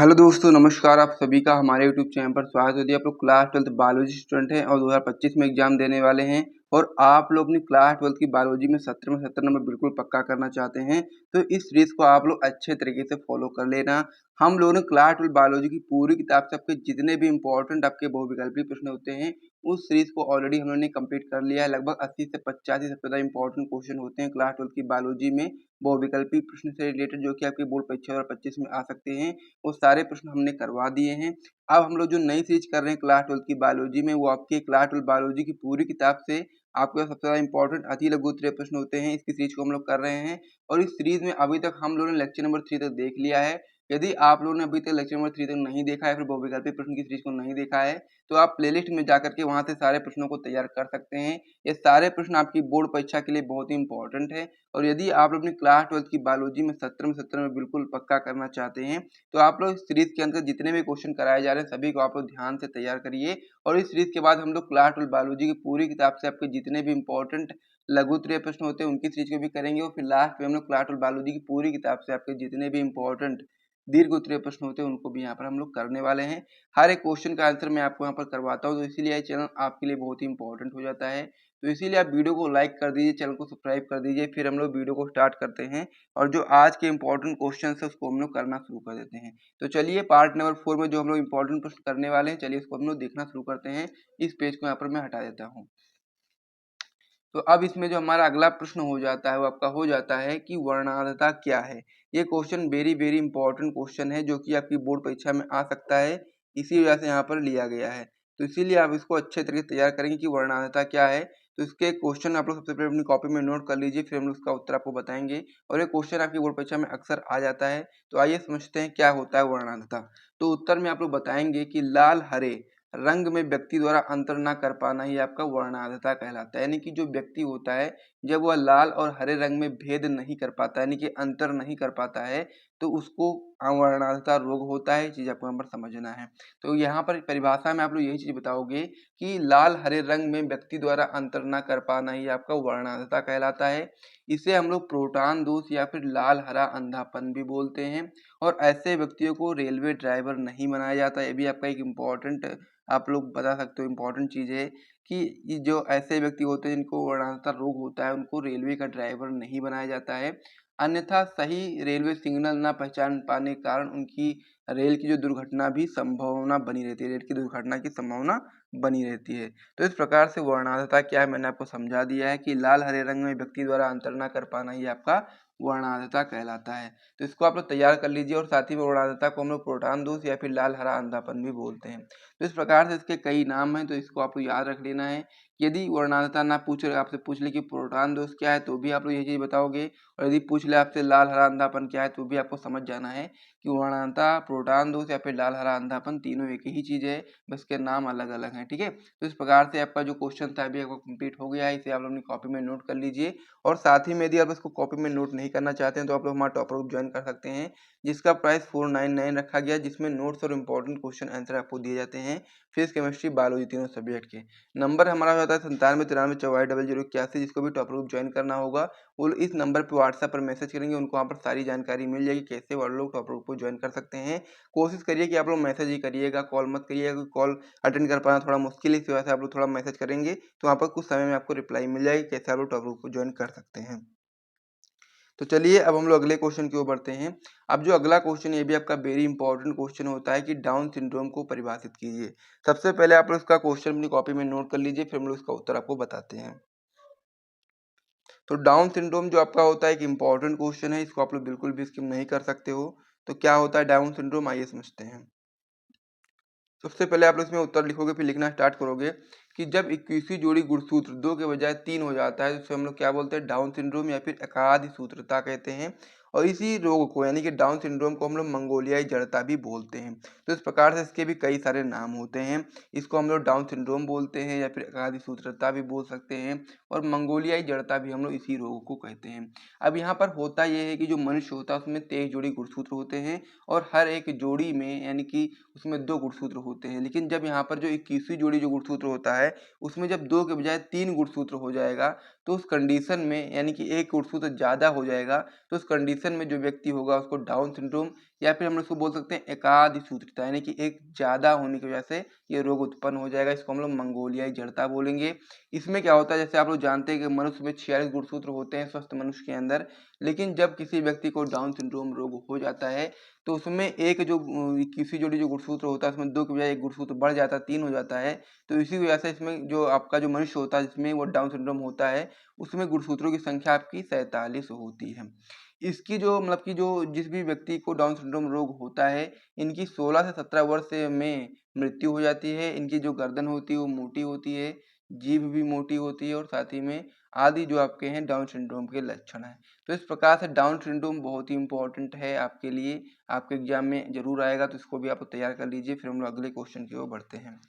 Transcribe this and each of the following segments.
Hello दोस्तों, नमस्कार। आप सभी का हमारे यूट्यूब चैनल पर स्वागत है। यदि आप लोग क्लास 12 बायोलॉजी स्टूडेंट हैं और 2025 में एग्जाम देने वाले हैं और आप लोग अपनी क्लास 12 की बायोलॉजी में 70 में 70 नंबर बिल्कुल पक्का करना चाहते हैं, तो इस सीरीज को आप लोग अच्छे तरीके से फॉलो कर लेना। हम लोगों ने क्लास 12 बायोलॉजी की पूरी किताब से आपके जितने भी इंपॉर्टेंट आपके बहुविकल्पी प्रश्न होते हैं, उस सीरीज को ऑलरेडी हम लोगों ने कंप्लीट कर लिया है। लगभग 80 से 85 सबसे ज़्यादा इंपॉर्टेंट क्वेश्चन होते हैं क्लास 12 की बायोलॉजी में बहुविकल्पी प्रश्न से रिलेटेड, जो कि आपके बोर्ड परीक्षा 2025 में आ सकते हैं। वो सारे प्रश्न हमने करवा दिए हैं। अब हम लोग जो नई सीरीज कर रहे हैं क्लास 12 की बायोलॉजी में, वो आपके क्लास 12 बायोलॉजी की पूरी किताब से आपके सबसे ज़्यादा इंपॉर्टेंट अति लघु उत्तरीय प्रश्न होते हैं। इसकी सीरीज को हम लोग कर रहे हैं और इस सीरीज में अभी तक हम लोगों ने लेक्चर नंबर 3 तक देख लिया है। यदि आप लोगों ने अभी तक लेक्चर नंबर 3 तक नहीं देखा है, फिर बहुविकल्पी प्रश्न की सीरीज को नहीं देखा है, तो आप प्लेलिस्ट में जाकर के वहां से सारे प्रश्नों को तैयार कर सकते हैं। ये सारे प्रश्न आपकी बोर्ड परीक्षा के लिए बहुत ही इंपॉर्टेंट है। और यदि आप अपनी क्लास 12 की बायोलॉजी में 70 में 70 में बिल्कुल पक्का करना चाहते हैं, तो आप लोग इस सीरीज के अंदर जितने भी क्वेश्चन कराए जा रहे हैं सभी को आप लोग ध्यान से तैयार करिए। और इस सीरीज के बाद हम लोग क्लास 12 बायोलॉजी की पूरी किताब से आपके जितने भी इंपॉर्टेंट लघु उत्तरीय प्रश्न होते हैं उनकी सीरीज को भी करेंगे। और फिर लास्ट में हम लोग क्लास 12 बायोलॉजी की पूरी किताब से आपके जितने भी इंपॉर्टेंट दीर्घ उत्तरीय प्रश्न होते हैं उनको भी यहाँ पर हम लोग करने वाले हैं। हर एक क्वेश्चन का आंसर मैं आपको यहाँ पर करवाता हूँ, तो इसीलिए ये चैनल आपके लिए बहुत ही इंपॉर्टेंट हो जाता है। तो इसीलिए आप वीडियो को लाइक कर दीजिए, चैनल को सब्सक्राइब कर दीजिए। फिर हम लोग वीडियो को स्टार्ट करते हैं और जो आज के इंपॉर्टेंट क्वेश्चन है उसको हम लोग करना शुरू कर देते हैं। तो चलिए पार्ट नंबर 4 में जो हम लोग इंपॉर्टेंट प्रश्न करने वाले हैं, चलिए इसको हम लोग देखना शुरू करते हैं। इस पेज को यहाँ पर मैं हटा देता हूँ। तो अब इसमें जो हमारा अगला प्रश्न हो जाता है वो आपका हो जाता है कि वर्णांधता क्या है। ये question very very important question है, जो कि आपकी बोर्ड परीक्षा में आ सकता है। इसी वजह से यहाँ पर लिया गया है। तो इसीलिए आप इसको अच्छे तरीके से तैयार करेंगे कि वर्णांधता क्या है। तो इसके क्वेश्चन आप लोग सबसे पहले अपनी कॉपी में नोट कर लीजिए, फिर हम लोग उसका उत्तर आपको बताएंगे। और ये क्वेश्चन आपकी बोर्ड परीक्षा में अक्सर आ जाता है। तो आइए समझते हैं क्या होता है वर्णांधता। तो उत्तर में आप लोग बताएंगे कि लाल हरे रंग में व्यक्ति द्वारा अंतर न कर पाना ही आपका वर्णांधता कहलाता है। यानी कि जो व्यक्ति होता है, जब वह लाल और हरे रंग में भेद नहीं कर पाता, यानी कि अंतर नहीं कर पाता है, तो उसको वर्णांधता रोग होता है। ये चीज आपको यहाँ पर समझना है। तो यहाँ पर परिभाषा में आप लोग यही चीज बताओगे कि लाल हरे रंग में व्यक्ति द्वारा अंतर न कर पाना ही आपका वर्णांधता कहलाता है। इसे हम लोग प्रोटॉन दोष या फिर लाल हरा अंधापन भी बोलते हैं। और ऐसे व्यक्तियों को रेलवे ड्राइवर नहीं बनाया जाता। ये भी आपका एक इम्पोर्टेंट आप लोग बता सकते हो, इम्पोर्टेंट चीज़ है कि ये जो ऐसे व्यक्ति होते हैं जिनको वर्णांधता रोग होता है, उनको रेलवे का ड्राइवर नहीं बनाया जाता है। अन्यथा सही रेलवे सिग्नल ना पहचान पाने के कारण उनकी रेल की जो दुर्घटना भी संभावना बनी रहती है, रेल की दुर्घटना की संभावना बनी रहती है। तो इस प्रकार से वर्णांधता क्या है मैंने आपको समझा दिया है कि लाल हरे रंग में व्यक्ति द्वारा अंतर न कर पाना ही आपका वर्णांधता कहलाता है। तो इसको आप लोग तैयार कर लीजिए। और साथ ही में वर्णांधता को हम लोग प्रोटॉन दोष या फिर लाल हरा अंधापन भी बोलते हैं। तो इस प्रकार से इसके कई नाम हैं, तो इसको आपको याद रख लेना है। यदि वर्णांधता ना पूछे, आपसे पूछ ले कि प्रोटॉन दोष क्या है, तो भी आप लोग यही चीज बताओगे। और यदि पूछ ले आपसे लाल हरा अंधापन क्या है, तो भी आपको समझ जाना है कि वर्णांधता, प्रोटॉन दोष या फिर लाल हरा अंधापन तीनों एक ही चीज है, बस के नाम अलग अलग हैं। ठीक है। तो इस प्रकार से आपका जो क्वेश्चन था अभी आपको कंप्लीट हो गया है। इसे आप लोग अपनी कॉपी में नोट कर लीजिए। और साथ ही में यदि आप इसको कॉपी में नोट नहीं करना चाहते हैं, तो आप लोग हमारा टॉपर ग्रुप ज्वाइन कर सकते हैं, जिसका प्राइस 499 रखा गया, जिसमें नोट्स और इंपॉर्टेंट क्वेश्चन आंसर आपको दिए जाते हैं। फिजिक्स, केमिस्ट्री, बायोलॉजी तीनों सब्जेक्ट के। नंबर हमारा होता है 9793440081, जिसको भी टॉपर ग्रुप ज्वाइन करना होगा वो इस नंबर पर व्हाट्सएप पर मैसेज करेंगे, उनको वहाँ पर सारी जानकारी मिल जाएगी कैसे वो लोग टॉपर ग्रुप को ज्वाइन कर सकते हैं। कोशिश करिए कि आप लोग मैसेज ही करिएगा, कॉल मत करिएगा। कॉल अटेंड कर पाना थोड़ा मुश्किल है, इस वजह से आप लोग थोड़ा मैसेज करेंगे तो वहाँ पर कुछ समय में आपको रिप्लाई मिल जाएगी कैसे आप लोग टॉपर ग्रुप को ज्वाइन कर सकते हैं। तो चलिए अब हम लोग अगले क्वेश्चन की ओर बढ़ते हैं। अब जो अगला क्वेश्चन ये भी आपका वेरी इंपॉर्टेंट क्वेश्चन होता है कि डाउन सिंड्रोम को परिभाषित कीजिए। सबसे पहले आप लोग इसका क्वेश्चन अपनी कॉपी में नोट कर लीजिए, फिर हम लोग इसका उत्तर आपको बताते हैं। तो डाउन सिंड्रोम जो आपका होता है एक इंपॉर्टेंट क्वेश्चन है, इसको आप लोग बिल्कुल भी स्किप नहीं कर सकते हो। तो क्या होता है डाउन सिंड्रोम, आइए समझते हैं। सबसे पहले आप लोग इसमें उत्तर लिखोगे, फिर लिखना स्टार्ट करोगे कि जब 21वीं जोड़ी गुणसूत्र 2 के बजाय 3 हो जाता है, तो हम लोग क्या बोलते हैं डाउन सिंड्रोम या फिर एकाध सूत्रता कहते हैं। और इसी रोग को यानी कि डाउन सिंड्रोम को हम लोग मंगोलियाई जड़ता भी बोलते हैं। तो इस प्रकार से इसके भी कई सारे नाम होते हैं। इसको हम लोग डाउन सिंड्रोम बोलते हैं या फिर एकाधी सूत्रता भी बोल सकते हैं। और मंगोलियाई जड़ता भी हम लोग इसी रोग को कहते हैं। अब यहाँ पर होता यह है कि जो मनुष्य होता है उसमें 23 जोड़ी गुणसूत्र होते हैं और हर एक जोड़ी में यानी कि उसमें 2 गुणसूत्र होते हैं। लेकिन जब यहाँ पर जो 21वीं जोड़ी जो गुणसूत्र होता है उसमें जब 2 के बजाय 3 गुणसूत्र हो जाएगा, तो उस कंडीशन में यानी कि एक गुणसूत्र ज़्यादा हो जाएगा, तो उस कंडीशन में जो व्यक्ति होगा उसको डाउन सिंड्रोम या फिर हम लोग इसको बोल सकते हैं एकाधिक सूत्रिता, यानी कि एक ज़्यादा होने की वजह से ये रोग उत्पन्न हो जाएगा। इसको हम लोग मंगोलियाई जड़ता बोलेंगे। इसमें क्या होता है, जैसे आप लोग जानते हैं कि मनुष्य में 46 गुणसूत्र होते हैं स्वस्थ मनुष्य के अंदर, लेकिन जब किसी व्यक्ति को डाउन सिंड्रोम रोग हो जाता है तो उसमें एक जो किसी जोड़ी जो गुणसूत्र होता है उसमें 2 की बजाय 1 गुणसूत्र बढ़ जाता है, 3 हो जाता है। तो इसी वजह से इसमें जो आपका जो मनुष्य होता है जिसमें वो डाउन सिंड्रोम होता है उसमें गुणसूत्रों की संख्या आपकी 47 होती है। इसकी जो मतलब कि जो जिस भी व्यक्ति को डाउन सिंड्रोम रोग होता है, इनकी 16 से 17 वर्ष में मृत्यु हो जाती है। इनकी जो गर्दन होती है वो मोटी होती है, जीभ भी मोटी होती है और साथ ही में आदि जो आपके हैं डाउन सिंड्रोम के लक्षण हैं। तो इस प्रकार से डाउन सिंड्रोम बहुत ही इंपॉर्टेंट है आपके लिए, आपके एग्जाम में जरूर आएगा, तो इसको भी आप तैयार कर लीजिए। फिर हम लोग अगले क्वेश्चन की ओर बढ़ते हैं।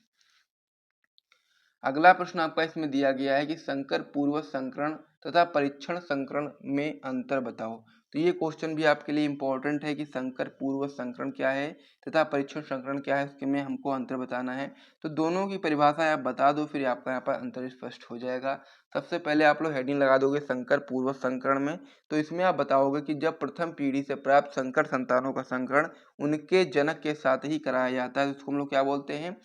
अगला प्रश्न आपका इसमें दिया गया है कि संकर पूर्व संकरण तथा परीक्षण संकरण में अंतर बताओ। तो ये क्वेश्चन भी आपके लिए इंपॉर्टेंट है कि संकर पूर्व संकरण क्या है तथा परीक्षण संकरण क्या है, उसके में हमको अंतर बताना है। तो दोनों की परिभाषा आप बता दो, फिर आपका यहाँ पर अंतर स्पष्ट हो जाएगा। सबसे पहले आप लोग हेडिंग लगा दोगे संकर पूर्व संकरण में, तो इसमें आप बताओगे कि जब प्रथम पीढ़ी से प्राप्त संकर संतानों का संकरण उनके जनक के साथ ही कराया जाता है, तो उसको हम लोग क्या बोलते हैं,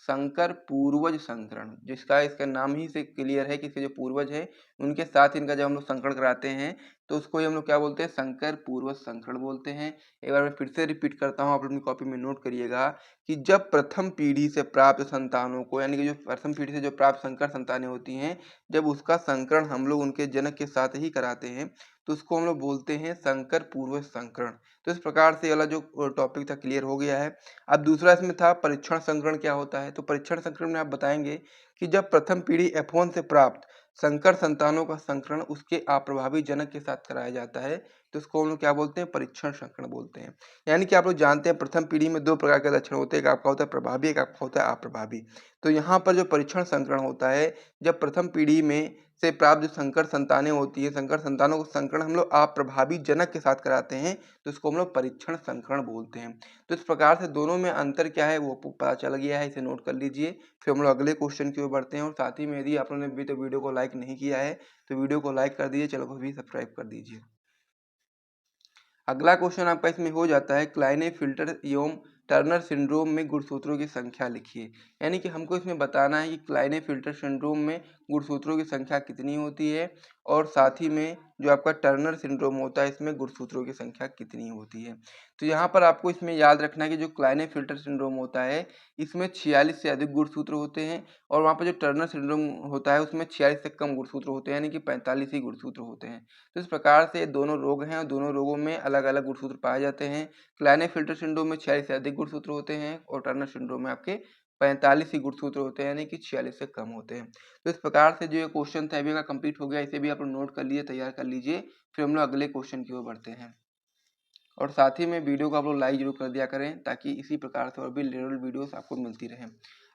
संकर पूर्वज संकरण। जिसका इसका नाम ही से क्लियर है कि इसके जो पूर्वज है उनके साथ इनका जब हम लोग संकरण कराते हैं तो उसको हम लोग क्या बोलते हैं, संकर पूर्वज संकरण बोलते हैं। एक बार मैं फिर से रिपीट करता हूँ, आप अपनी कॉपी में नोट करिएगा कि जब प्रथम पीढ़ी से प्राप्त संतानों को, यानी कि जो प्रथम पीढ़ी से जो प्राप्त संकर संतानें होती हैं, जब उसका संकरण हम लोग उनके जनक के साथ ही कराते हैं तो उसको हम लोग बोलते हैं संकर पूर्वज संकरण। तो इस प्रकार से वाला जो टॉपिक था क्लियर हो गया है। अब दूसरा इसमें था परीक्षण संकरण क्या होता है। तो परीक्षण संकरण में आप बताएंगे कि जब प्रथम पीढ़ी F1 से प्राप्त संकर संतानों का संकरण उसके अप्रभावी जनक के साथ कराया जाता है तो उसको हम लोग क्या बोलते हैं, परीक्षण संकरण बोलते हैं। यानी कि आप लोग जानते हैं प्रथम पीढ़ी में 2 प्रकार के लक्षण होते हैं, एक आपका होता है प्रभावी, एक आपका होता है अप्रभावी। तो यहाँ पर जो परीक्षण संकरण होता है, जब प्रथम पीढ़ी में से प्राप्त जो संकर संतानें होती है, संकर संतानों को संकरण हम लोग अप्रभावी जनक के साथ कराते हैं तो इसको हम लोग परीक्षण संकरण बोलते हैं। तो इस प्रकार से दोनों में अंतर क्या है वो पता चल गया है, इसे नोट कर लीजिए। फिर हम लोग अगले क्वेश्चन की ओर बढ़ते हैं और साथ ही में यदि आप लोगों ने अभी तो वीडियो को लाइक नहीं किया है तो वीडियो को लाइक कर दीजिए, चैनल को भी सब्सक्राइब कर दीजिए। अगला क्वेश्चन आपका इसमें हो जाता है क्लाइनेफिल्टर एवं टर्नर सिंड्रोम में गुणसूत्रों की संख्या लिखिए। यानी कि हमको इसमें बताना है कि क्लाइनेफिल्टर सिंड्रोम में गुणसूत्रों की संख्या कितनी होती है और साथ ही में जो आपका टर्नर सिंड्रोम होता है इसमें गुणसूत्रों की संख्या कितनी होती है। तो यहाँ पर आपको इसमें याद रखना है कि जो क्लाइनेफिल्टर सिंड्रोम होता है इसमें 46 से अधिक गुणसूत्र होते हैं और वहाँ पर जो टर्नर सिंड्रोम होता है उसमें 46 से कम गुणसूत्र होते हैं, यानी कि 45 ही गुणसूत्र होते हैं। तो इस प्रकार से दोनों रोग हैं और दोनों रोगों में अलग अलग गुणसूत्र पाए जाते हैं। क्लाइनेफिल्टर सिंड्रोम में 46 से अधिक गुणसूत्र होते हैं और टर्नर सिंड्रोम में आपके 45 ही गुणसूत्र होते हैं, यानी कि 46 से कम होते हैं। तो इस प्रकार से जो ये क्वेश्चन था अभी का कंप्लीट हो गया, इसे भी आप लोग नोट कर लीजिए, तैयार कर लीजिए। फिर हम लोग अगले क्वेश्चन की ओर बढ़ते हैं और साथ ही में वीडियो को आप लोग लाइक जरूर कर दिया करें ताकि इसी प्रकार से और भी रिलेटेड वीडियोस आपको मिलती रहे।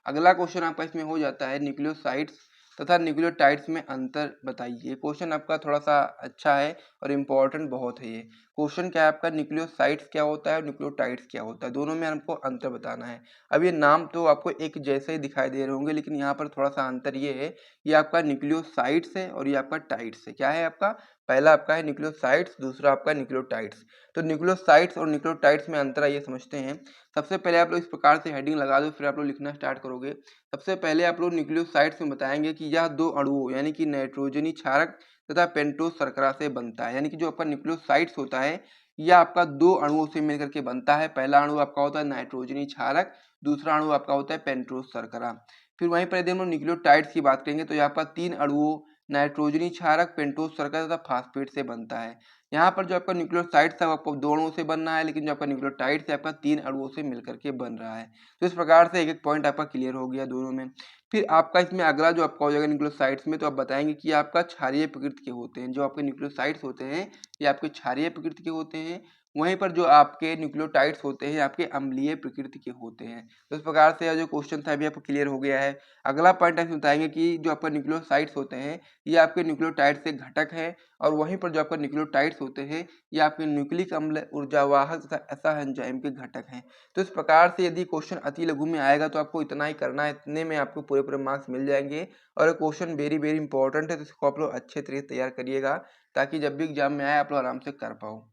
अगला क्वेश्चन आपका इसमें हो जाता है न्यूक्लियोसाइड्स तथा न्यूक्लियोटाइड्स में अंतर बताइए। क्वेश्चन आपका थोड़ा सा अच्छा है और इम्पोर्टेंट बहुत है। ये क्वेश्चन क्या है आपका, न्यूक्लियोसाइड्स क्या होता है और न्यूक्लियोटाइड्स क्या होता है, दोनों में हमको अंतर बताना है। अब ये नाम तो आपको एक जैसे ही दिखाई दे रहे होंगे लेकिन यहाँ पर थोड़ा सा अंतर ये है, ये आपका न्यूक्लियोसाइड्स है और ये आपका टाइड्स है। क्या है आपका, पहला आपका है न्यूक्लियोसाइड्स, दूसरा आपका न्यूक्लियोटाइड्स। तो न्यूक्लियोसाइड्स और न्यूक्लियोटाइड्स में अंतर आइए समझते हैं। सबसे पहले आप लोग इस प्रकार से हेडिंग लगा दो, फिर आप लोग लिखना स्टार्ट करोगे। सबसे पहले आप लोग न्यूक्लियोसाइड्स में बताएंगे कि यह 2 अणुओं यानी कि नाइट्रोजनी क्षारक तथा पेंटोज शर्करा से बनता है। यानी कि जो आपका न्यूक्लियोसाइड्स होता है यह आपका 2 अणुओं से मिलकर के बनता है। पहला अणु आपका होता है नाइट्रोजनी क्षारक, दूसरा अणु आपका होता है पेंटोज शर्करा। फिर वहीं पर यदि हम लोग न्यूक्लियोटाइड्स की बात करेंगे तो यह आपका 3 अणुओं नाइट्रोजनी क्षारक, पेंटोज शर्करा तथा फास्फेट से बनता है। यहाँ पर जो आपका न्यूक्लियोसाइड्स है आपको 2 अणुओं से बनना है, लेकिन जो आपका न्यूक्लियोटाइड्स है आपका 3 अणुओं से मिलकर के बन रहा है। तो इस प्रकार से एक एक पॉइंट आपका क्लियर हो गया दोनों में। फिर आपका इसमें अगला जो आपका हो जाएगा न्यूक्लियोसाइड्स में, तो आप बताएंगे कि आपका क्षारीय प्रकृति के होते हैं। जो आपके न्यूक्लियोसाइड्स होते हैं ये आपके क्षारीय प्रकृति के होते हैं, वहीं पर जो आपके न्यूक्लियोटाइड्स होते हैं आपके अम्लीय प्रकृति के होते हैं। तो इस प्रकार से यह जो क्वेश्चन था अभी आपको क्लियर हो गया है। अगला पॉइंट आप बताएंगे कि जो आपका न्यूक्लियोसाइड्स होते हैं ये आपके न्यूक्लियोटाइड्स के घटक है और वहीं पर जो आपका न्यूक्लियोटाइड्स होते हैं ये आपके न्यूक्लिक अम्ल, ऊर्जावाहक तथा ऐसा एंजाइम के घटक हैं। तो इस प्रकार से यदि क्वेश्चन अति लघु में आएगा तो आपको इतना ही करना है, इतने में आपको पूरे पूरे मार्क्स मिल जाएंगे। और क्वेश्चन वेरी वेरी इंपॉर्टेंट है, तो इसको आप लोग अच्छे तरीके से तैयार करिएगा ताकि जब भी एग्जाम में आए आप लोग आराम से कर पाओ।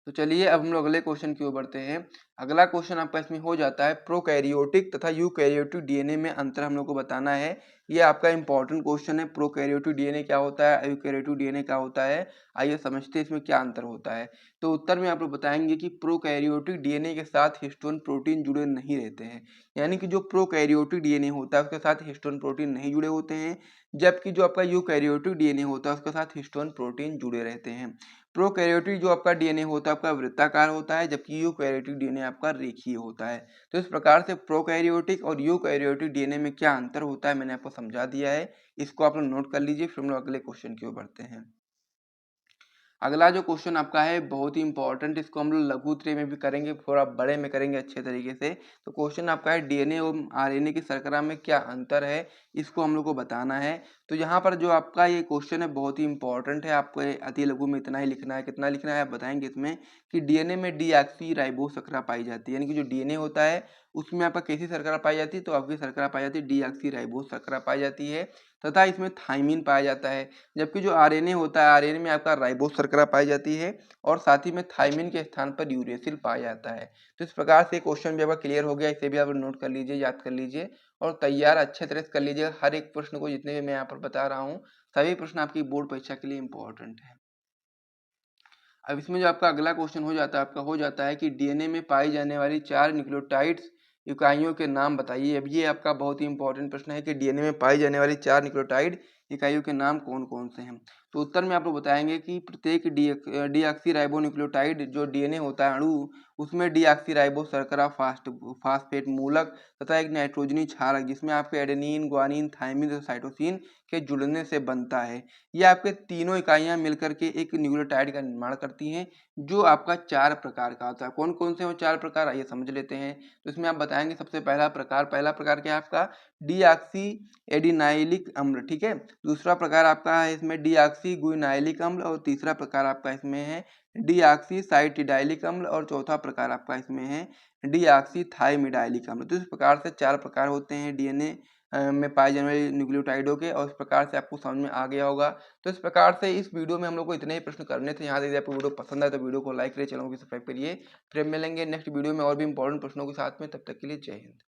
तो चलिए अब हम लोग अगले क्वेश्चन की ओर बढ़ते हैं। अगला क्वेश्चन आपका इसमें हो जाता है प्रोकैरियोटिक तथा यूकैरियोटिक डीएनए में अंतर हम लोग को बताना है। ये आपका इंपॉर्टेंट क्वेश्चन है। प्रोकैरियोटिक डीएनए क्या होता है, यूकैरियोटिक डीएनए क्या होता है, आइए समझते हैं इसमें क्या अंतर होता है। तो उत्तर में आप लोग बताएंगे कि प्रोकैरियोटिक डीएनए के साथ हिस्टोन प्रोटीन जुड़े नहीं रहते हैं, यानी कि जो प्रोकैरियोटिक डीएनए होता है उसके साथ हिस्टोन प्रोटीन नहीं जुड़े होते हैं, जबकि जो आपका यूकैरियोटिक डीएनए होता है उसके साथ हिस्टोन प्रोटीन जुड़े रहते हैं। प्रोकैरियोटिक जो आपका डीएनए होता है आपका वृत्ताकार होता है, जबकि यूकैरियोटिक डीएनए आपका रेखीय होता है। तो इस प्रकार से प्रोकैरियोटिक और यूकैरियोटिक डीएनए में क्या अंतर होता है मैंने आपको समझा दिया है। इसको आप लोग नोट कर लीजिए, फिर हम लोग अगले क्वेश्चन की ओर बढ़ते हैं। अगला जो क्वेश्चन आपका है बहुत ही इंपॉर्टेंट, इसको हम लोग लघुत्तरीय में भी करेंगे, थोड़ा बड़े में करेंगे अच्छे तरीके से। तो क्वेश्चन आपका है डीएनए एवं आरएनए की शर्करा में क्या अंतर है, इसको हम लोग को बताना है। तो यहाँ पर जो आपका ये क्वेश्चन है बहुत ही इंपॉर्टेंट है। आपको अति लघु में इतना ही लिखना है। कितना लिखना है आप बताएंगे इसमें कि डीएनए में डीऑक्सी राइबोस शर्करा पाई जाती है, यानी कि जो डीएनए होता है उसमें आपका कैसी शर्करा पाई जाती है, तो आपकी शर्करा पाई जाती है डीऑक्सी राइबोस शर्करा पाई जाती है, तथा इसमें थाइमिन पाया जाता है। जबकि जो आरएनए होता है आरएनए में आपका राइबोस शर्करा पाई जाती है और साथ ही में थाइमिन के स्थान पर यूरेसिल पाया जाता है। तो इस प्रकार से क्वेश्चन भी आपका क्लियर हो गया। इसे भी आप नोट कर लीजिए, याद कर लीजिए और तैयार अच्छे तरह से कर लीजिएगा। हर एक प्रश्न को जितने भी मैं यहाँ पर बता रहा हूँ सभी प्रश्न आपकी बोर्ड परीक्षा के लिए इंपॉर्टेंट है। अब इसमें जो आपका अगला क्वेश्चन हो जाता है आपका हो जाता है कि डीएनए में पाई जाने वाली 4 न्यूक्लियोटाइड्स इकाइयों के नाम बताइए। अब ये आपका बहुत ही इंपॉर्टेंट प्रश्न है कि डीएनए में पाई जाने वाली 4 न्यूक्लियोटाइड इकाइयों के नाम कौन कौन से हैं। तो उत्तर में आप लोग बताएंगे कि प्रत्येक डीऑक्सीराइबोन्यूक्लियोटाइड जो डीएनए होता है अणु, उसमें डीऑक्सीराइबो शर्करा फास्फेट मूलक तथा एक नाइट्रोजनी क्षारक जिसमें आपके एडेनिन, ग्वानिन, थाइमिन और साइटोसिन के जुड़ने से बनता है। ये आपके तीनों इकाइयां मिलकर के एक न्यूक्लियोटाइड का निर्माण करती हैं, जो आपका 4 प्रकार का होता है। कौन कौन से वो 4 प्रकार, आइए समझ लेते हैं। तो इसमें आप बताएंगे सबसे पहला प्रकार क्या है आपका डीऑक्सी एडिनाइलिक अम्ल, ठीक है। दूसरा प्रकार आपका है इसमें डीऑक्सी गुइनाइलिक अम्ल और तीसरा प्रकार आपका इसमें है डीऑक्सी साइटिडाइलिक अम्ल और चौथा प्रकार आपका इसमें है डीऑक्सी थाइमिडाइलिक अम्ल। तो इस प्रकार से 4 प्रकार होते हैं डीएनए में पाए जाने वाले न्यूक्लियोटाइडों के, और इस प्रकार से आपको समझ में आ गया होगा। तो इस प्रकार से इस वीडियो में हम लोग को इतने ही प्रश्न करने थे। यहाँ से यदि आपको वीडियो पसंद आए तो वीडियो को लाइक करिए, चैनल को सब्सक्राइब करिए। फिर मिलेंगे नेक्स्ट वीडियो में और भी इंपॉर्टेंट प्रश्नों के साथ में। तब तक के लिए जय हिंद।